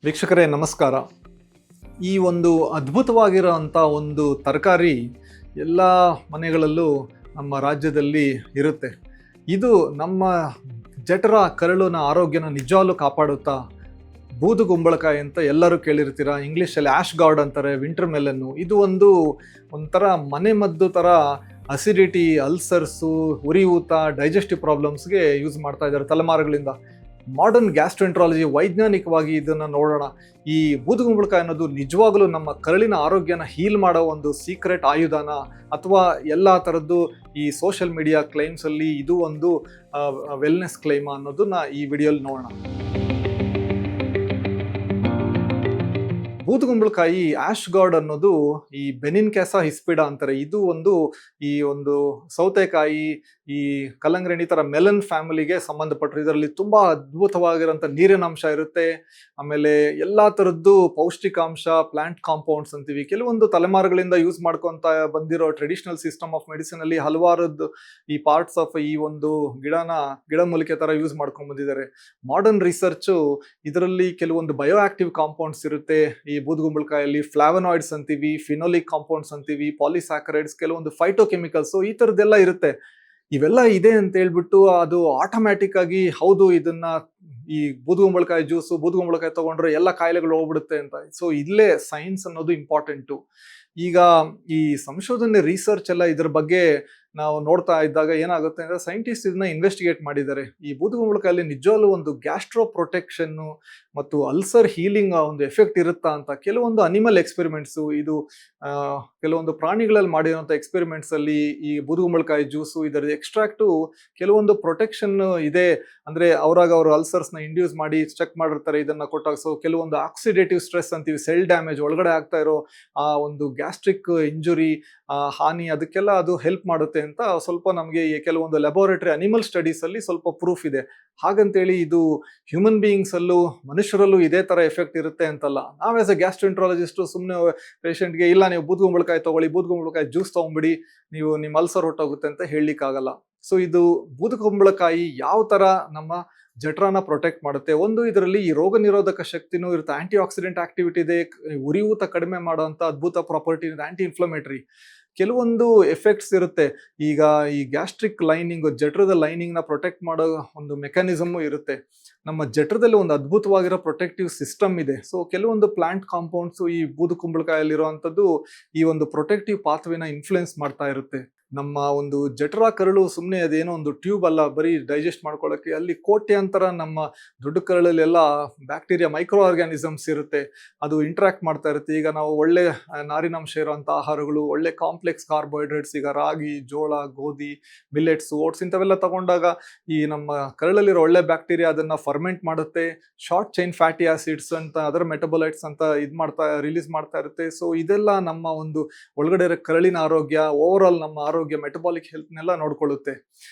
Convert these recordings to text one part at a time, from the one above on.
ವೀಕ್ಷಕರೇ ನಮಸ್ಕಾರ. ಈ ಒಂದು ಅದ್ಭುತವಾಗಿರೋಂಥ ಒಂದು ತರಕಾರಿ ಎಲ್ಲ ಮನೆಗಳಲ್ಲೂ ನಮ್ಮ ರಾಜ್ಯದಲ್ಲಿ ಇರುತ್ತೆ. ಇದು ನಮ್ಮ ಜಠರ ಕರಳಿನ ಆರೋಗ್ಯನ ನಿಜವಾಗ್ಲೂ ಕಾಪಾಡುತ್ತಾ. ಬೂದುಗುಂಬಳಕಾಯಿ ಅಂತ ಎಲ್ಲರೂ ಕೇಳಿರ್ತೀರ. ಇಂಗ್ಲೀಷಲ್ಲಿ ಆ್ಯಶ್ ಗಾರ್ಡ್ ಅಂತಾರೆ, ವಿಂಟರ್ ಮೆಲನ್ನು. ಇದು ಒಂಥರ ಮನೆ ಮದ್ದು ಥರ ಅಸಿಡಿಟಿ, ಅಲ್ಸರ್ಸು, ಉರಿ ಊತ, ಡೈಜೆಸ್ಟಿವ್ ಪ್ರಾಬ್ಲಮ್ಸ್ಗೆ ಯೂಸ್ ಮಾಡ್ತಾ ಇದ್ದಾರೆ ತಲೆಮಾರುಗಳಿಂದ. ಮಾಡರ್ನ್ ಗ್ಯಾಸ್ಟ್ರೆಂಟ್ರಾಲಜಿ ವೈಜ್ಞಾನಿಕವಾಗಿ ಇದನ್ನು ನೋಡೋಣ. ಈ ಬೂದುಗುಂಬಳಕಾಯಿ ಅನ್ನೋದು ನಿಜವಾಗಲೂ ನಮ್ಮ ಕರಳಿನ ಆರೋಗ್ಯನ ಹೀಲ್ ಮಾಡೋ ಒಂದು ಸೀಕ್ರೆಟ್ ಆಯುಧನ, ಅಥವಾ ಎಲ್ಲ ಥರದ್ದು ಈ ಸೋಷಿಯಲ್ ಮೀಡಿಯಾ ಕ್ಲೈಮ್ಸಲ್ಲಿ ಇದು ಒಂದು ವೆಲ್ನೆಸ್ ಕ್ಲೈಮ್ ಅನ್ನೋದನ್ನ ಈ ವಿಡಿಯೋಲಿ ನೋಡೋಣ. ಬೂದುಗುಂಬಳಕಾಯಿ ಆ್ಯಶ್ ಗಾರ್ಡ್ ಅನ್ನೋದು ಈ ಬೆನಿನ್ಕ್ಯಾಸ ಹಿಸ್ಪಿಡ ಅಂತಾರೆ. ಇದು ಈ ಒಂದು ಸೌತೆಕಾಯಿ, ಈ ಕಲ್ಲಂಗಡಿ ಥರ ಮೆಲನ್ ಫ್ಯಾಮಿಲಿಗೆ ಸಂಬಂಧಪಟ್ಟರು. ಇದರಲ್ಲಿ ತುಂಬಾ ಅದ್ಭುತವಾಗಿರೋಂಥ ನೀರಿನ ಅಂಶ ಇರುತ್ತೆ. ಆಮೇಲೆ ಎಲ್ಲ ಥರದ್ದು ಪೌಷ್ಟಿಕಾಂಶ, ಪ್ಲಾಂಟ್ ಕಾಂಪೌಂಡ್ಸ್ ಅಂತೀವಿ. ಕೆಲವೊಂದು ತಲೆಮಾರುಗಳಿಂದ ಯೂಸ್ ಮಾಡ್ಕೊತ ಬಂದಿರೋ ಟ್ರೆಡಿಷನಲ್ ಸಿಸ್ಟಮ್ ಆಫ್ ಮೆಡಿಸಿನ್ ಅಲ್ಲಿ ಹಲವಾರದ್ದು ಈ ಪಾರ್ಟ್ಸ್ ಆಫ್ ಈ ಒಂದು ಗಿಡಮೂಲಿಕೆ ಥರ ಯೂಸ್ ಮಾಡ್ಕೊಂಡು ಬಂದಿದ್ದಾರೆ. ಮಾಡರ್ನ್ ರಿಸರ್ಚು ಇದರಲ್ಲಿ ಕೆಲವೊಂದು ಬಯೋ ಆಕ್ಟಿವ್ ಕಾಂಪೌಂಡ್ಸ್ ಇರುತ್ತೆ. ಈ ಬೂದುಗುಂಬಳಕಾಯಲ್ಲಿ ಫ್ಲಾವನಾಯ್ಡ್ಸ್ ಅಂತೀವಿ, ಫಿನೋಲಿಕ್ ಕಾಂಪೌಂಡ್ಸ್ ಅಂತೀವಿ, ಪಾಲಿಸ್ಯಾಕರೈಡ್ಸ್, ಕೆಲವೊಂದು ಫೈಟೋಕೆಮಿಕಲ್ಸ್, ಈ ಥರದ್ದೆಲ್ಲ ಇರುತ್ತೆ. ಇವೆಲ್ಲ ಇದೆ ಅಂತ ಹೇಳ್ಬಿಟ್ಟು ಅದು ಆಟೋಮ್ಯಾಟಿಕ್ ಆಗಿ ಹೌದು ಇದನ್ನ ಈ ಬೂದುಗುಂಬಳಕಾಯಿ ಜ್ಯೂಸು, ಬೂದುಗುಂಬಳಕಾಯಿ ತಗೊಂಡ್ರೆ ಎಲ್ಲ ಕಾಯಿಲೆಗಳು ಹೋಗ್ಬಿಡುತ್ತೆ ಅಂತ. ಸೊ ಇಲ್ಲೇ ಸೈನ್ಸ್ ಅನ್ನೋದು ಇಂಪಾರ್ಟೆಂಟು. ಈಗ ಈ ಸಂಶೋಧನೆ ರಿಸರ್ಚ್ ಎಲ್ಲ ಇದ್ರ ಬಗ್ಗೆ ನಾವು ನೋಡ್ತಾ ಇದ್ದಾಗ ಏನಾಗುತ್ತೆ ಅಂದ್ರೆ, ಸೈಂಟಿಸ್ಟ್ ಇದನ್ನ ಇನ್ವೆಸ್ಟಿಗೇಟ್ ಮಾಡಿದ್ದಾರೆ. ಈ ಬೂದುಗುಂಬಳಕಾಯಲ್ಲಿ ನಿಜವಾಗ್ಲೂ ಒಂದು ಗ್ಯಾಸ್ಟ್ರೋ ಪ್ರೊಟೆಕ್ಷನ್ನು ಮತ್ತು ಅಲ್ಸರ್ ಹೀಲಿಂಗ್ ಒಂದು ಎಫೆಕ್ಟ್ ಇರುತ್ತಾ ಅಂತ ಕೆಲವೊಂದು ಅನಿಮಲ್ ಎಕ್ಸ್ಪೆರಿಮೆಂಟ್ಸು, ಇದು ಕೆಲವೊಂದು ಪ್ರಾಣಿಗಳಲ್ಲಿ ಮಾಡಿರುವಂಥ ಎಕ್ಸ್ಪೆರಿಮೆಂಟ್ಸ್ ಅಲ್ಲಿ ಈ ಬೂದುಗುಂಬಳಕಾಯಿ ಜ್ಯೂಸು, ಇದರ ಎಕ್ಸ್ಟ್ರಾಕ್ಟು ಕೆಲವೊಂದು ಪ್ರೊಟೆಕ್ಷನ್ ಇದೆ. ಅಂದ್ರೆ ಅವ್ರ ಅಲ್ಸರ್ಸ್ನ ಇಂಡ್ಯೂಸ್ ಮಾಡಿ ಚೆಕ್ ಮಾಡಿರ್ತಾರೆ ಇದನ್ನ ಕೊಟ್ಟಾಗ. ಸೊ ಕೆಲವೊಂದು ಆಕ್ಸಿಡೇಟಿವ್ ಸ್ಟ್ರೆಸ್ ಅಂತೀವಿ, ಸೆಲ್ ಡ್ಯಾಮೇಜ್ ಒಳಗಡೆ ಆಗ್ತಾ ಇರೋ ಆ ಒಂದು ಗ್ಯಾಸ್ಟ್ರಿಕ್ ಇಂಜುರಿ, ಹಾನಿ, ಅದಕ್ಕೆಲ್ಲ ಅದು ಹೆಲ್ಪ್ ಮಾಡುತ್ತೆ ಅಂತ ಸ್ವಲ್ಪ ನಮಗೆ ಕೆಲವೊಂದು ಲ್ಯಾಬೋರೇಟರಿ ಅನಿಮಲ್ ಸ್ಟಡೀಸ್ ಅಲ್ಲಿ ಸ್ವಲ್ಪ ಪ್ರೂಫ್ ಇದೆ. ಹಾಗಂತೇಳಿ ಇದು ಹ್ಯೂಮನ್ ಬೀಯಿಂಗ್ಸ್ ಅಲ್ಲೂ ಮನುಷ್ಯರಲ್ಲೂ ಇದೇ ತರ ಎಫೆಕ್ಟ್ ಇರುತ್ತೆ ಅಂತಲ್ಲ. ನಾವ್ ಆಸ್ ಎ ಗ್ಯಾಸ್ಟ್ರೆಂಟ್ರಾಲಜಿಸ್ಟ್ ಸುಮ್ಮನೆ ಪೇಷಂಟ್ಗೆ ಇಲ್ಲ ನೀವು ಬೂದುಗುಂಬಳಕಾಯಿ ತಗೊಳ್ಳಿ, ಬೂದುಗುಂಬಳಕಾಯಿ ಜ್ಯೂಸ್ ತಗೊಂಡ್ಬಿಡಿ, ನೀವು ನಿಮ್ಮ ಅಲ್ಸರ್ ಹೊಟ್ಟೋಗುತ್ತೆ ಅಂತ ಹೇಳಲಿಕ್ಕಾಗಲ್ಲ. ಸೊ ಇದು ಬೂದುಗುಂಬಳಕಾಯಿ ಯಾವ ತರ ನಮ್ಮ ಜಠರನ ಪ್ರೊಟೆಕ್ಟ್ ಮಾಡುತ್ತೆ. ಇದರಲ್ಲಿ ಈ ರೋಗ ನಿರೋಧಕ ಶಕ್ತಿನೂ ಇರುತ್ತೆ, ಆಂಟಿ ಆಕ್ಸಿಡೆಂಟ್ ಆಕ್ಟಿವಿಟಿ ಇದೆ, ಉರಿಯೂತ ಕಡಿಮೆ ಮಾಡುವಂತ ಅದ್ಭುತ ಪ್ರಾಪರ್ಟಿ ಇದೆ, ಆಂಟಿ ಇನ್ಫ್ಲಮೇಟರಿ, ಕೆಲವೊಂದು ಎಫೆಕ್ಟ್ಸ್ ಇರುತ್ತೆ. ಈಗ ಈ ಗ್ಯಾಸ್ಟ್ರಿಕ್ ಲೈನಿಂಗ್, ಜಠರದ ಲೈನಿಂಗ್ ನ ಪ್ರೊಟೆಕ್ಟ್ ಮಾಡೋ ಒಂದು ಮೆಕ್ಯಾನಿಸಮ್ ಇರುತ್ತೆ. ನಮ್ಮ ಜಠರದಲ್ಲಿ ಒಂದು ಅದ್ಭುತವಾಗಿರೋ ಪ್ರೊಟೆಕ್ಟಿವ್ ಸಿಸ್ಟಮ್ ಇದೆ. ಸೊ ಕೆಲವೊಂದು ಪ್ಲಾಂಟ್ ಕಾಂಪೌಂಡ್ಸ್ ಈ ಬೂದುಗುಂಬಳಕಾಯಲ್ಲಿರುವಂಥದ್ದು ಈ ಒಂದು ಪ್ರೊಟೆಕ್ಟಿವ್ ಪಾತ್ವೇನ ಇನ್ಫ್ಲುಯೆನ್ಸ್ ಮಾಡ್ತಾ ಇರುತ್ತೆ. ನಮ್ಮ ಒಂದು ಜಠರ ಕರಳು ಸುಮ್ಮನೆ ಅದೇನೋ ಒಂದು ಟ್ಯೂಬ್ ಅಲ್ಲ, ಬರೀ ಡೈಜೆಸ್ಟ್ ಮಾಡ್ಕೊಳ್ಳೋಕ್ಕೆ. ಅಲ್ಲಿ ಕೋಟ್ಯಾಂತರ ನಮ್ಮ ದೊಡ್ಡ ಕರಳಲ್ಲೆಲ್ಲ ಬ್ಯಾಕ್ಟೀರಿಯಾ, ಮೈಕ್ರೋ ಆರ್ಗ್ಯಾನಿಸಮ್ಸ್ ಇರುತ್ತೆ, ಅದು ಇಂಟ್ರಾಕ್ಟ್ ಮಾಡ್ತಾ ಇರುತ್ತೆ. ಈಗ ನಾವು ಒಳ್ಳೆ ನಾರಿನಾಂಶ ಇರುವಂಥ ಆಹಾರಗಳು, ಒಳ್ಳೆ ಕಾಂಪ್ಲೆಕ್ಸ್ ಕಾರ್ಬೋಹೈಡ್ರೇಟ್ಸ್, ಈಗ ರಾಗಿ, ಜೋಳ, ಗೋಧಿ, ಮಿಲೆಟ್ಸ್, ಓಟ್ಸ್ ಇಂಥವೆಲ್ಲ ತಗೊಂಡಾಗ ಈ ನಮ್ಮ ಕರಳಲ್ಲಿರೋ ಒಳ್ಳೆ ಬ್ಯಾಕ್ಟೀರಿಯಾ ಅದನ್ನ ಫರ್ಮೆಂಟ್ ಮಾಡುತ್ತೆ. ಶಾರ್ಟ್ ಚೈನ್ ಫ್ಯಾಟಿ ಆಸಿಡ್ಸ್ ಅಂತ, ಅದರ ಮೆಟಬೊಲೈಟ್ಸ್ ಅಂತ ರಿಲೀಸ್ ಮಾಡ್ತಾ ಇರುತ್ತೆ. ಸೊ ಇದೆಲ್ಲ ನಮ್ಮ ಒಂದು ಒಳಗಡೆ ಇರೋ ಕರಳಿನ ಆರೋಗ್ಯ, ಓವರ್ ಆಲ್ ನಮ್ಮ ಆರೋಗ್ಯ, ಮೆಟಬಾಲಿಕ್ ಹೆಲ್ತ್ನೆಲ್ಲ ನೋಡ್ಕೊಳ್ಳುತ್ತೆ.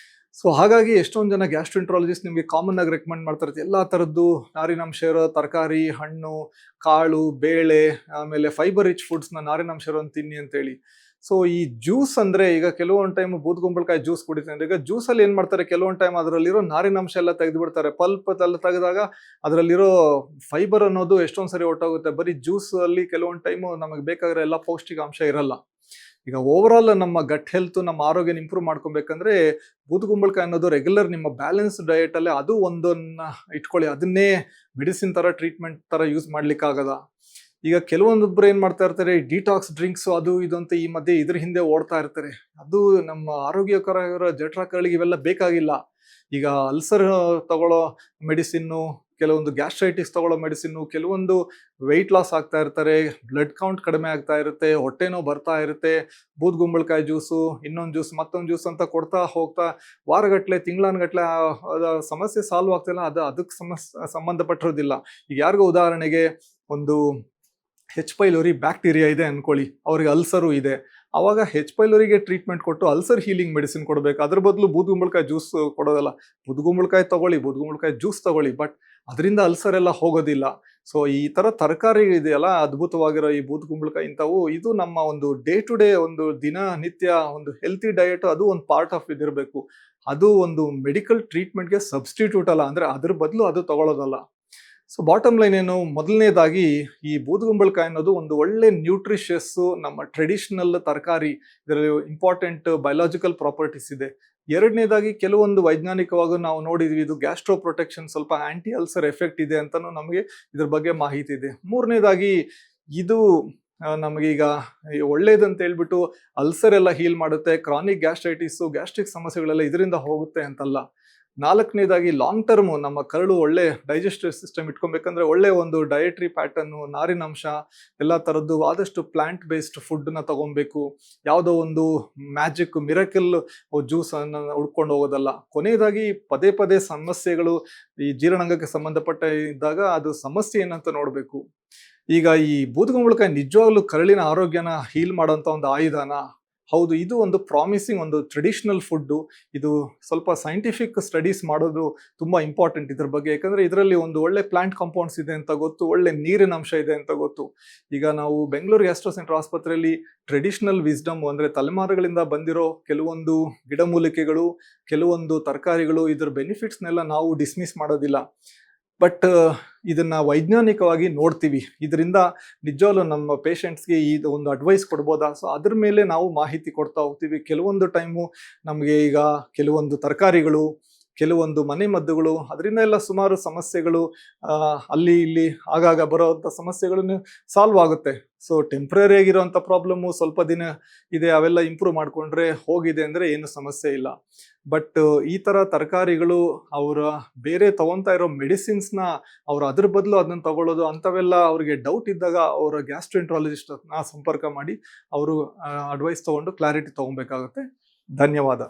ಸೊ ಹಾಗಾಗಿ ಎಷ್ಟೊಂದು ಜನ ಗ್ಯಾಸ್ಟ್ರೆಂಟ್ರಾಲಜಿಸ್ಟ್ ನಿಮಗೆ ಕಾಮನ್ ಆಗಿ ರೆಕಮೆಂಡ್ ಮಾಡ್ತಾ ಇರುತ್ತೆ ಎಲ್ಲ ಥರದ್ದು ನಾರಿನಾಂಶ ಇರೋ ತರಕಾರಿ, ಹಣ್ಣು, ಕಾಳು, ಬೇಳೆ, ಆಮೇಲೆ ಫೈಬರ್ ರಿಚ್ ಫುಡ್ಸ್ನ, ನಾರಿನಾಂಶ ಇರೋ ತಿನ್ನಿ ಅಂತೇಳಿ. ಸೊ ಈ ಜ್ಯೂಸ್ ಅಂದ್ರೆ, ಈಗ ಕೆಲವೊಂದು ಟೈಮ್ ಬೂದುಗುಂಬಳಕಾಯಿ ಜ್ಯೂಸ್ ಕುಡಿತಾರೆ. ಈಗ ಜ್ಯೂಸಲ್ಲಿ ಏನ್ ಮಾಡ್ತಾರೆ, ಕೆಲವೊಂದು ಟೈಮ್ ಅದರಲ್ಲಿರೋ ನಾರಿನಾಂಶ ಎಲ್ಲ ತೆಗೆದು ಬಿಡ್ತಾರೆ. ಪಲ್ಪ್ ಎಲ್ಲ ತೆಗೆದಾಗ ಅದರಲ್ಲಿರೋ ಫೈಬರ್ ಅನ್ನೋದು ಎಷ್ಟೊಂದು ಸರಿ ಹೊಟ್ಟೋಗುತ್ತೆ. ಬರೀ ಜ್ಯೂಸ್ ಅಲ್ಲಿ ಕೆಲವೊಂದು ಟೈಮು ನಮಗೆ ಬೇಕಾಗಿರೋ ಎಲ್ಲ ಪೌಷ್ಟಿಕಾಂಶ ಇರಲ್ಲ. ಈಗ ಓವರ್ ಆಲ್ ನಮ್ಮ ಗಟ್ ಹೆಲ್ತ್, ನಮ್ಮ ಆರೋಗ್ಯನ ಇಂಪ್ರೂವ್ ಮಾಡ್ಕೊಬೇಕಂದ್ರೆ ಬೂದುಗುಂಬಳಕಾಯಿ ಅನ್ನೋದು ರೆಗ್ಯುಲರ್ ನಿಮ್ಮ ಬ್ಯಾಲೆನ್ಸ್ ಡಯಟ್ ಅಲ್ಲೇ ಅದು ಒಂದನ್ನ ಇಟ್ಕೊಳ್ಳಿ. ಅದನ್ನೇ ಮೆಡಿಸಿನ್ ತರ, ಟ್ರೀಟ್ಮೆಂಟ್ ತರ ಯೂಸ್ ಮಾಡ್ಲಿಕ್ಕಾಗದ. ಈಗ ಕೆಲವೊಂದೊಬ್ರು ಏನ್ ಮಾಡ್ತಾ ಇರ್ತಾರೆ, ಡಿಟಾಕ್ಸ್ ಡ್ರಿಂಕ್ಸ್ ಅದು ಇದು ಅಂತ ಈ ಮಧ್ಯೆ ಇದ್ರ ಹಿಂದೆ ಓಡ್ತಾ ಇರ್ತಾರೆ. ಅದು ನಮ್ಮ ಆರೋಗ್ಯಕರ ಜಠರ ಕರಳಿಗೆ ಇವೆಲ್ಲ ಬೇಕಾಗಿಲ್ಲ. ಈಗ ಅಲ್ಸರ್ ತಗೊಳ್ಳೋ ಮೆಡಿಸಿನ್ನು, ಕೆಲವೊಂದು ಗ್ಯಾಸ್ಟ್ರೈಟಿಸ್ ತಗೊಳ್ಳೋ ಮೆಡಿಸಿನ್ನು, ಕೆಲವೊಂದು ವೆಯ್ಟ್ ಲಾಸ್ ಆಗ್ತಾ ಇರ್ತಾರೆ, ಬ್ಲಡ್ ಕೌಂಟ್ ಕಡಿಮೆ ಆಗ್ತಾ ಇರುತ್ತೆ, ಹೊಟ್ಟೆನೋ ಬರ್ತಾ ಇರುತ್ತೆ. ಬೂದುಗುಂಬಳಕಾಯಿ ಜ್ಯೂಸು, ಇನ್ನೊಂದು ಜ್ಯೂಸ್, ಮತ್ತೊಂದು ಜ್ಯೂಸ್ ಅಂತ ಕೊಡ್ತಾ ಹೋಗ್ತಾ ವಾರಗಟ್ಲೆ, ತಿಂಗಳಾನ್ಗಟ್ಲೆ ಸಮಸ್ಯೆ ಸಾಲ್ವ್ ಆಗ್ತಿಲ್ಲ. ಅದಕ್ಕೆ ಸಂಬಂಧಪಟ್ಟಿರೋದಿಲ್ಲ. ಈಗ ಯಾರಿಗೋ ಉದಾಹರಣೆಗೆ ಒಂದು ಹೆಚ್ ಪೈಲೋರಿ ಬ್ಯಾಕ್ಟೀರಿಯಾ ಇದೆ ಅನ್ಕೊಳ್ಳಿ, ಅವ್ರಿಗೆ ಅಲ್ಸರು ಇದೆ. ಅವಾಗ ಹೆಚ್ ಪೈಲೋರಿಗೆ ಟ್ರೀಟ್ಮೆಂಟ್ ಕೊಟ್ಟು ಅಲ್ಸರ್ ಹೀಲಿಂಗ್ ಮೆಡಿಸಿನ್ ಕೊಡಬೇಕು. ಅದ್ರ ಬದಲು ಬೂದುಗುಂಬಳಕಾಯಿ ಜ್ಯೂಸ್ ಕೊಡೋದಲ್ಲ. ಬೂದುಗುಂಬಳಕಾಯಿ ತಗೊಳ್ಳಿ, ಬೂದುಗುಂಬಳಕಾಯಿ ಜ್ಯೂಸ್ ತಗೊಳ್ಳಿ, ಬಟ್ ಅದರಿಂದ ಅಲ್ಸರ್ ಎಲ್ಲ ಹೋಗೋದಿಲ್ಲ. ಸೊ ಈ ತರ ತರಕಾರಿ ಇದೆಯಲ್ಲ ಅದ್ಭುತವಾಗಿರೋ ಈ ಬೂದುಗುಂಬಳಕಾಯಿ ಇಂಥವು, ಇದು ನಮ್ಮ ಒಂದು ಡೇ ಟು ಡೇ ಒಂದು ದಿನನಿತ್ಯ ಒಂದು ಹೆಲ್ತಿ ಡಯಟ್, ಅದು ಒಂದು ಪಾರ್ಟ್ ಆಫ್ ಇದಿರಬೇಕು. ಅದು ಒಂದು ಮೆಡಿಕಲ್ ಟ್ರೀಟ್ಮೆಂಟ್ಗೆ ಸಬ್ಸ್ಟಿಟ್ಯೂಟ್ ಅಲ್ಲ, ಅಂದ್ರೆ ಅದ್ರ ಬದಲು ಅದು ತಗೊಳ್ಳೋದಲ್ಲ. ಸೊ ಬಾಟಮ್ ಲೈನ್ ಏನು, ಮೊದಲನೇದಾಗಿ ಈ ಬೂದುಗುಂಬಳಕಾಯಿ ಅನ್ನೋದು ಒಂದು ಒಳ್ಳೆ ನ್ಯೂಟ್ರಿಷಿಯಸ್ ನಮ್ಮ ಟ್ರೆಡಿಷನಲ್ ತರಕಾರಿ. ಇದರಲ್ಲಿ ಇಂಪಾರ್ಟೆಂಟ್ ಬಯೋಲಾಜಿಕಲ್ ಪ್ರಾಪರ್ಟೀಸ್ ಇದೆ. ಎರಡನೇದಾಗಿ ಕೆಲವೊಂದು ವೈಜ್ಞಾನಿಕವಾಗಿ ನಾವು ನೋಡಿದ್ವಿ, ಇದು ಗ್ಯಾಸ್ಟ್ರೋ ಪ್ರೊಟೆಕ್ಷನ್, ಸ್ವಲ್ಪ ಆಂಟಿ ಅಲ್ಸರ್ ಎಫೆಕ್ಟ್ ಇದೆ ಅಂತಾನು ನಮಗೆ ಇದ್ರ ಬಗ್ಗೆ ಮಾಹಿತಿ ಇದೆ. ಮೂರನೇದಾಗಿ ಇದು ನಮಗೀಗ ಒಳ್ಳೇದಂತ ಹೇಳ್ಬಿಟ್ಟು ಅಲ್ಸರ್ ಎಲ್ಲ ಹೀಲ್ ಮಾಡುತ್ತೆ, ಕ್ರಾನಿಕ್ ಗ್ಯಾಸ್ಟ್ರೈಟಿಸ್, ಗ್ಯಾಸ್ಟ್ರಿಕ್ ಸಮಸ್ಯೆಗಳೆಲ್ಲ ಇದರಿಂದ ಹೋಗುತ್ತೆ ಅಂತಲ್ಲ. ನಾಲ್ಕನೇದಾಗಿ ಲಾಂಗ್ ಟರ್ಮ್ ನಮ್ಮ ಕರಳು ಒಳ್ಳೆ ಡೈಜೆಸ್ಟಿವ್ ಸಿಸ್ಟಮ್ ಇಟ್ಕೊಬೇಕಂದ್ರೆ ಒಳ್ಳೆ ಒಂದು ಡಯಟ್ರಿ ಪ್ಯಾಟರ್ನು, ನಾರಿನಂಶ ಎಲ್ಲ ಥರದ್ದು ಆದಷ್ಟು ಪ್ಲಾಂಟ್ ಬೇಸ್ಡ್ ಫುಡ್ನ ತಗೊಬೇಕು. ಯಾವುದೋ ಒಂದು ಮ್ಯಾಜಿಕ್ ಮಿರಕಲ್ ಜ್ಯೂಸ್ ಅನ್ನು ಹುಡ್ಕೊಂಡು ಹೋಗೋದಲ್ಲ. ಕೊನೆಯದಾಗಿ ಪದೇ ಪದೇ ಸಮಸ್ಯೆಗಳು ಈ ಜೀರ್ಣಾಂಗಕ್ಕೆ ಸಂಬಂಧಪಟ್ಟ ಇದ್ದಾಗ ಅದು ಸಮಸ್ಯೆ ಏನಂತ ನೋಡಬೇಕು. ಈಗ ಈ ಬೂದುಗುಂಬಳಕಾಯಿ ನಿಜವಾಗ್ಲೂ ಕರಳಿನ ಆರೋಗ್ಯನ ಹೀಲ್ ಮಾಡೋಂಥ ಒಂದು ಆಯುಧನ? ಹೌದು, ಇದು ಒಂದು ಪ್ರಾಮಿಸಿಂಗ್ ಒಂದು ಟ್ರೆಡಿಷನಲ್ ಫುಡ್ಡು. ಇದು ಸ್ವಲ್ಪ ಸೈಂಟಿಫಿಕ್ ಸ್ಟಡೀಸ್ ಮಾಡೋದು ತುಂಬಾ ಇಂಪಾರ್ಟೆಂಟ್ ಇದ್ರ ಬಗ್ಗೆ. ಯಾಕಂದ್ರೆ ಇದರಲ್ಲಿ ಒಂದು ಒಳ್ಳೆ ಪ್ಲಾಂಟ್ ಕಾಂಪೌಂಡ್ಸ್ ಇದೆ ಅಂತ ಗೊತ್ತು, ಒಳ್ಳೆ ನೀರಿನ ಅಂಶ ಇದೆ ಅಂತ ಗೊತ್ತು. ಈಗ ನಾವು ಬೆಂಗಳೂರು ಗ್ಯಾಸ್ಟ್ರೋ ಸೆಂಟರ್ ಆಸ್ಪತ್ರೆಯಲ್ಲಿ ಟ್ರೆಡಿಷನಲ್ ವಿಸ್ಡಮ್ ಅಂದ್ರೆ ತಲೆಮಾರುಗಳಿಂದ ಬಂದಿರೋ ಕೆಲವೊಂದು ಗಿಡಮೂಲಿಕೆಗಳು, ಕೆಲವೊಂದು ತರಕಾರಿಗಳು, ಇದ್ರ ಬೆನಿಫಿಟ್ಸ್ನೆಲ್ಲ ನಾವು ಡಿಸ್ಮಿಸ್ ಮಾಡೋದಿಲ್ಲ. ಬಟ್ ಇದನ್ನ ವೈಜ್ಞಾನಿಕವಾಗಿ ನೋಡ್ತೀವಿ. ಇದರಿಂದ ನಿಜವಾಗ್ಲೂ ನಮ್ಮ ಪೇಷಂಟ್ಸ್ಗೆ ಇದು ಒಂದು ಅಡ್ವೈಸ್ ಕೊಡ್ಬೋದಾ, ಸೊ ಅದ್ರ ಮೇಲೆ ನಾವು ಮಾಹಿತಿ ಕೊಡ್ತಾ ಹೋಗ್ತೀವಿ. ಕೆಲವೊಂದು ಟೈಮು ನಮಗೆ ಈಗ ಕೆಲವೊಂದು ತರಕಾರಿಗಳು, ಕೆಲವೊಂದು ಮನೆ ಮದ್ದುಗಳು, ಅದರಿಂದ ಎಲ್ಲ ಸುಮಾರು ಸಮಸ್ಯೆಗಳು ಅಲ್ಲಿ ಇಲ್ಲಿ ಆಗಾಗ ಬರೋವಂಥ ಸಮಸ್ಯೆಗಳನ್ನು ಸಾಲ್ವ್ ಆಗುತ್ತೆ. ಸೊ ಟೆಂಪ್ರರಿ ಆಗಿರೋಂಥ ಪ್ರಾಬ್ಲಮ್ಮು ಸ್ವಲ್ಪ ದಿನ ಇದೆ, ಅವೆಲ್ಲ ಇಂಪ್ರೂವ್ ಮಾಡಿಕೊಂಡ್ರೆ ಹೋಗಿದೆ ಅಂದರೆ ಏನು ಸಮಸ್ಯೆ ಇಲ್ಲ. ಬಟ್ ಈ ಥರ ತರಕಾರಿಗಳು ಅವರ ಬೇರೆ ತಗೊತಾ ಇರೋ ಮೆಡಿಸಿನ್ಸ್ನ ಅವ್ರು ಅದ್ರ ಬದಲು ಅದನ್ನ ತಗೊಳ್ಳೋದು ಅಂಥವೆಲ್ಲ ಅವ್ರಿಗೆ ಡೌಟ್ ಇದ್ದಾಗ ಅವರ ಗ್ಯಾಸ್ಟ್ರೋಎಂಟ್ರಾಲಜಿಸ್ಟ್ನ ಸಂಪರ್ಕ ಮಾಡಿ ಅವರು ಅಡ್ವೈಸ್ ತೊಗೊಂಡು ಕ್ಲಾರಿಟಿ ತೊಗೊಬೇಕಾಗುತ್ತೆ. ಧನ್ಯವಾದ.